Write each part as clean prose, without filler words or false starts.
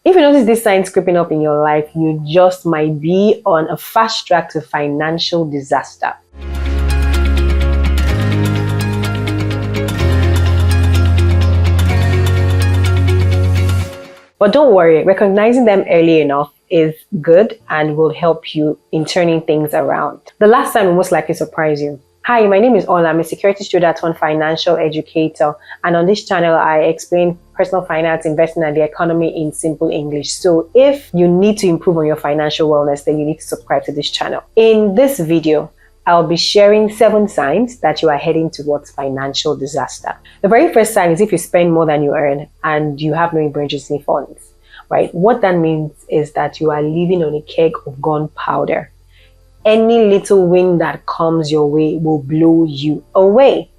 If you notice these signs creeping up in your life, you just might be on a fast track to financial disaster. But don't worry, recognizing them early enough is good and will help you in turning things around. The last sign will most likely surprise you. Hi, my name is Ola. I'm a security student and financial educator. And on this channel, I explain personal finance, investing, and the economy in simple English. So if you need to improve on your financial wellness, then you need to subscribe to this channel. In this video, I'll be sharing 7 signs that you are heading towards financial disaster. The very first sign is if you spend more than you earn and you have no emergency funds, right? What that means is that you are living on a keg of gunpowder. Any little wind that comes your way will blow you away.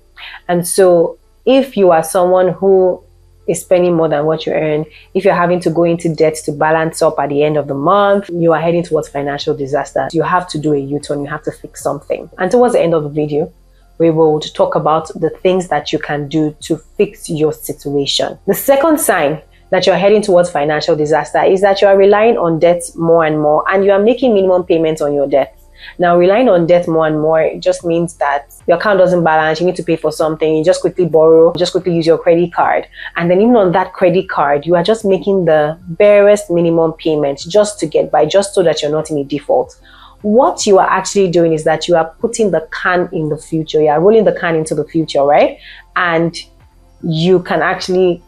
And so if you are someone who is spending more than what you earn, if you're having to go into debt to balance up at the end of the month, you are heading towards financial disaster. You have to do a U-turn, you have to fix something. And towards the end of the video, we will talk about the things that you can do to fix your situation. The second sign that you're heading towards financial disaster is that you are relying on debt more and more, and you are making minimum payments on your debt. Now, relying on debt more and more, it just means that your account doesn't balance, you need to pay for something, you just quickly borrow, just quickly use your credit card. And then even on that credit card, you are just making the barest minimum payment just to get by, just so that you're not in a default. What you are actually doing is that you are putting the can in the future. You are rolling the can into the future, right? And you can actually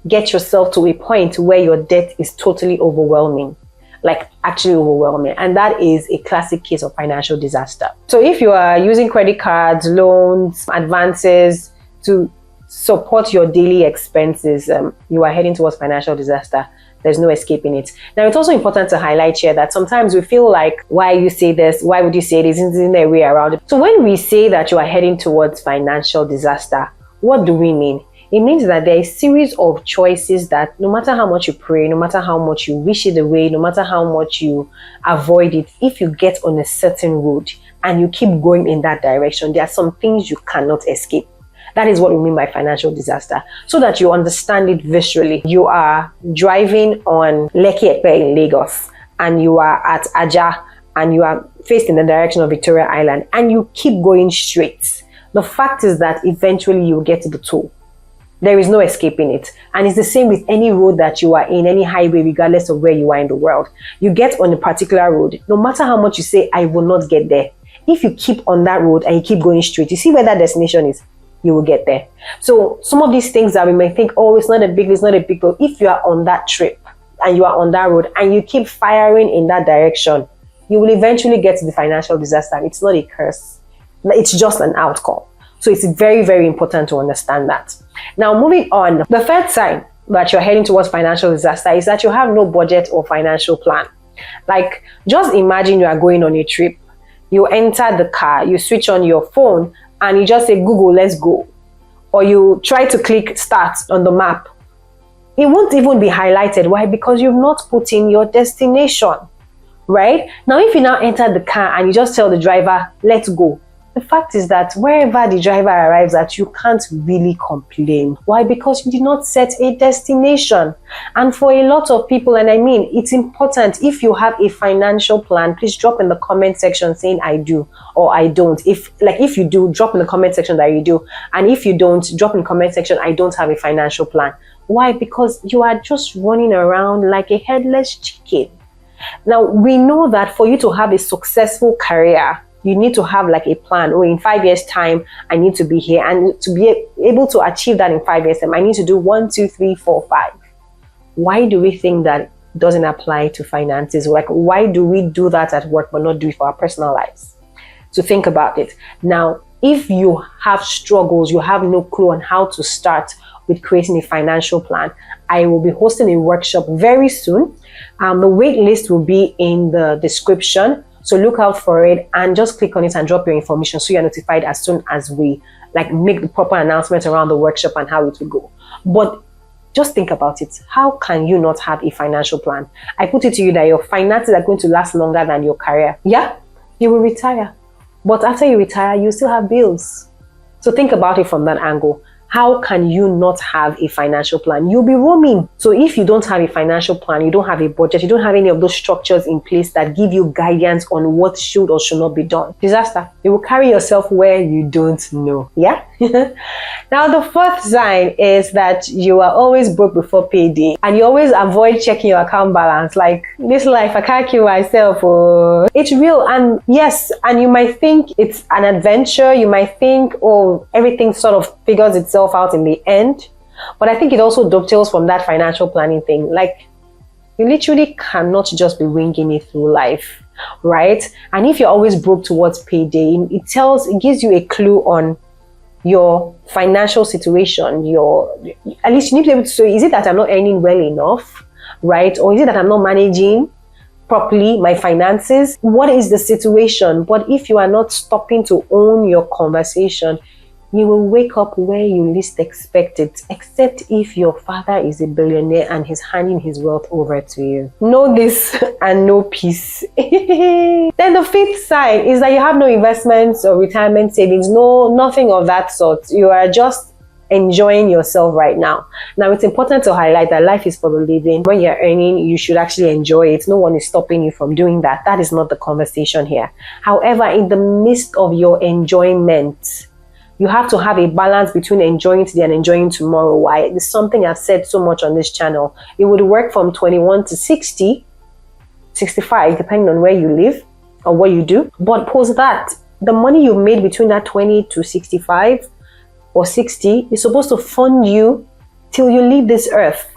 get yourself to a point where your debt is totally overwhelming. Like actually overwhelming. And that is a classic case of financial disaster. So if you are using credit cards, loans, advances to support your daily expenses, you are heading towards financial disaster. There's no escaping it. Now, it's also important to highlight here that sometimes we feel like, why you say this? Why would you say this? Isn't there a way around it? So when we say that you are heading towards financial disaster, what do we mean? It means that there is a series of choices that no matter how much you pray, no matter how much you wish it away, no matter how much you avoid it, if you get on a certain road and you keep going in that direction, there are some things you cannot escape. That is what we mean by financial disaster. So that you understand it visually, you are driving on Lekki Epe in Lagos and you are at Aja and you are faced in the direction of Victoria Island and you keep going straight. The fact is that eventually you will get to the toll. There is no escaping it. And it's the same with any road that you are in, any highway, regardless of where you are in the world. You get on a particular road, no matter how much you say, I will not get there. If you keep on that road and you keep going straight, you see where that destination is, you will get there. So some of these things that we may think, oh, it's not a big deal. If you are on that trip and you are on that road and you keep firing in that direction, you will eventually get to the financial disaster. It's not a curse. It's just an outcome. So it's very, very important to understand that. Now, moving on, the third sign that you're heading towards financial disaster is that you have no budget or financial plan. Like, just imagine you are going on a trip. You enter the car, you switch on your phone, and you just say, Google, let's go. Or you try to click start on the map. It won't even be highlighted. Why? Because you've not put in your destination, right? Now, if you now enter the car and you just tell the driver, let's go. The fact is that wherever the driver arrives at, you can't really complain. Why? Because you did not set a destination. And for a lot of people, and I mean, it's important, if you have a financial plan, please drop in the comment section saying I do or I don't. If you do, drop in the comment section that you do. And if you don't, drop in the comment section, I don't have a financial plan. Why? Because you are just running around like a headless chicken. Now, we know that for you to have a successful career, you need to have like a plan. Oh, in 5 years time, I need to be here. And to be able to achieve that in 5 years time, I need to do 1, 2, 3, 4, 5. Why do we think that doesn't apply to finances? Like, why do we do that at work but not do it for our personal lives? So think about it. Now, if you have struggles, you have no clue on how to start with creating a financial plan, I will be hosting a workshop very soon. The wait list will be in the description. So look out for it and just click on it and drop your information so you're notified as soon as we make the proper announcement around the workshop and how it will go. But just think about it. How can you not have a financial plan? I put it to you that your finances are going to last longer than your career. Yeah, you will retire. But after you retire, you still have bills. So think about it from that angle. how can you not have a financial plan? You'll be roaming. So if you don't have a financial plan, you don't have a budget, you don't have any of those structures in place that give you guidance on what should or should not be done, disaster. You will carry yourself where you don't know. Yeah? Now, the fourth sign is that you are always broke before payday and you always avoid checking your account balance. Like, this life, I can't kill myself. Oh. It's real. And yes, and you might think it's an adventure. You might think, oh, everything sort of figures itself out in the end. But I think it also dovetails from that financial planning thing. Like, you literally cannot just be winging it through life, right? And if you're always broke towards payday, it gives you a clue on your financial situation. At least you need to be able to say, is it that I'm not earning well enough, right? Or is it that I'm not managing properly my finances? What is the situation? But if you are not stopping to own your conversation, you will wake up where you least expect it, except if your father is a billionaire and he's handing his wealth over to you. Know this and know peace. Then the fifth sign is that you have no investments or retirement savings, nothing of that sort. You are just enjoying yourself right now. Now, it's important to highlight that life is for the living. When you're earning, you should actually enjoy it. No one is stopping you from doing that. That is not the conversation here. However, in the midst of your enjoyment, you have to have a balance between enjoying today and enjoying tomorrow. Why? It's something I've said so much on this channel. It would work from 21 to 60, 65, depending on where you live or what you do. But post that, the money you made between that 20 to 65 or 60 is supposed to fund you till you leave this earth,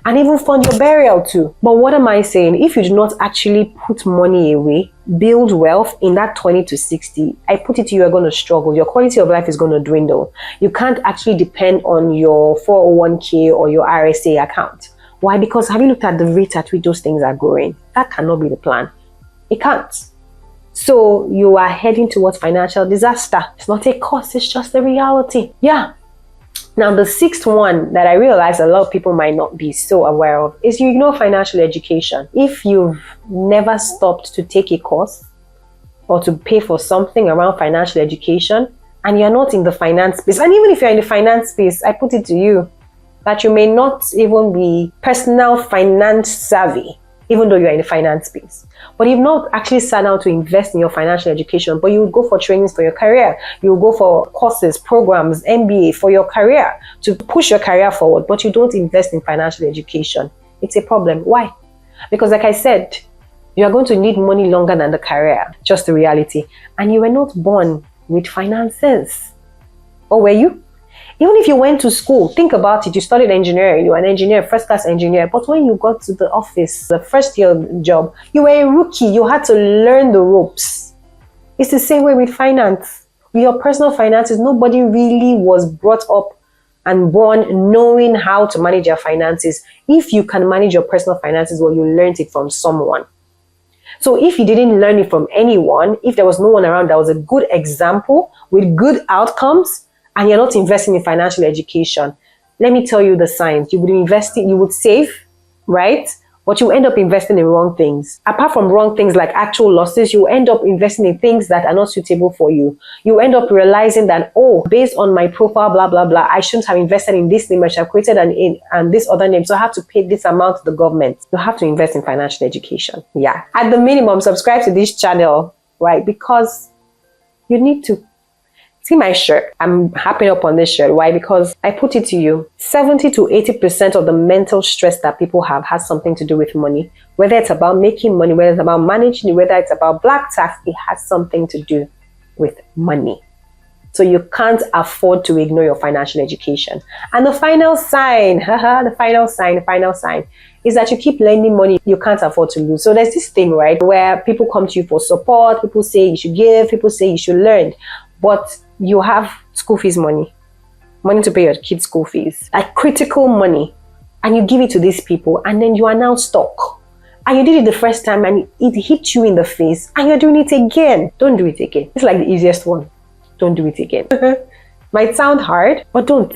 and even fund your burial too. But what am I saying? If you do not actually put money away, build wealth in that 20 to 60, I put it to you, you're going to struggle. Your quality of life is going to dwindle. You can't actually depend on your 401k or your RSA account. Why? Because have you looked at the rate at which those things are growing? That cannot be the plan. It can't. So you are heading towards financial disaster. It's not a curse, it's just a reality. Yeah. Now, the sixth one that I realize a lot of people might not be so aware of is you ignore financial education. If you've never stopped to take a course or to pay for something around financial education, and you're not in the finance space, and even if you're in the finance space, I put it to you that you may not even be personal finance savvy, even though you're in the finance space. But you've not actually sat down to invest in your financial education, but you would go for trainings for your career. You will go for courses, programs, MBA for your career, to push your career forward, but you don't invest in financial education. It's a problem. Why? Because like I said, you are going to need money longer than the career, just the reality. And you were not born with finances. Or were you? Even if you went to school, think about it, you studied engineering, you were an engineer, first class engineer, but when you got to the office, the first year job, you were a rookie, you had to learn the ropes. It's the same way with finance. With your personal finances, nobody really was brought up and born knowing how to manage your finances. If you can manage your personal finances, well, you learned it from someone. So if you didn't learn it from anyone, if there was no one around that was a good example with good outcomes, and you're not investing in financial education, let me tell you the signs. You would invest, you would save, right? But you end up investing in wrong things. Apart from wrong things like actual losses, you end up investing in things that are not suitable for you. You end up realizing that, oh, based on my profile, blah, blah, blah, I shouldn't have invested in this name. I should have created and this other name. So I have to pay this amount to the government. You have to invest in financial education. Yeah. At the minimum, subscribe to this channel, right? Because you need to. See my shirt. I'm happy up on this shirt. Why? Because I put it to you, 70 to 80% of the mental stress that people have has something to do with money. Whether it's about making money, whether it's about managing, whether it's about black tax, it has something to do with money. So you can't afford to ignore your financial education. And the final sign, the final sign is that you keep lending money you can't afford to lose. So there's this thing, right, where people come to you for support. People say you should give. People say you should lend. But you have school fees money to pay your kids' school fees, like critical money, and you give it to these people, and then you are now stuck. And you did it the first time, and it hit you in the face, and you're doing it again. Don't do it again. It's like the easiest one. Don't do it again. Might sound hard, but don't.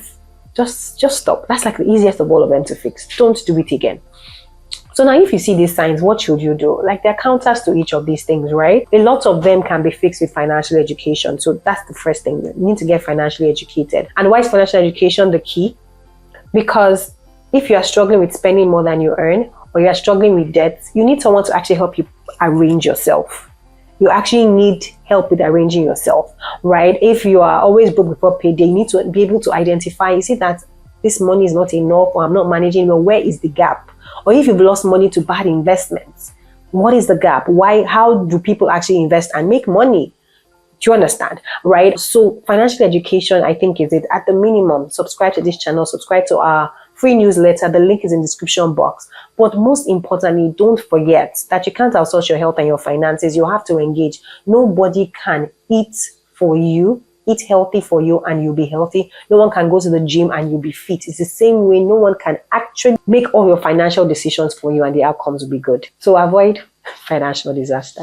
Just stop. That's like the easiest of all of them to fix. Don't do it again. So now if you see these signs, what should you do? Like, there are counters to each of these things, right? A lot of them can be fixed with financial education. So that's the first thing. You need to get financially educated. And why is financial education the key? Because if you are struggling with spending more than you earn, or you are struggling with debt, you need someone to actually help you arrange yourself. You actually need help with arranging yourself, right? If you are always broke before payday, you need to be able to identify, you see that this money is not enough, or I'm not managing, well, where is the gap? Or if you've lost money to bad investments, what is the gap? Why? How do people actually invest and make money? Do you understand? Right? So financial education, I think, is it. At the minimum, subscribe to this channel, subscribe to our free newsletter. The link is in the description box. But most importantly, don't forget that you can't outsource your health and your finances. You have to engage. Nobody can eat for you, eat healthy for you, and you'll be healthy. No one can go to the gym and you'll be fit. It's the same way. No one can actually make all your financial decisions for you and the outcomes will be good. So avoid financial disaster.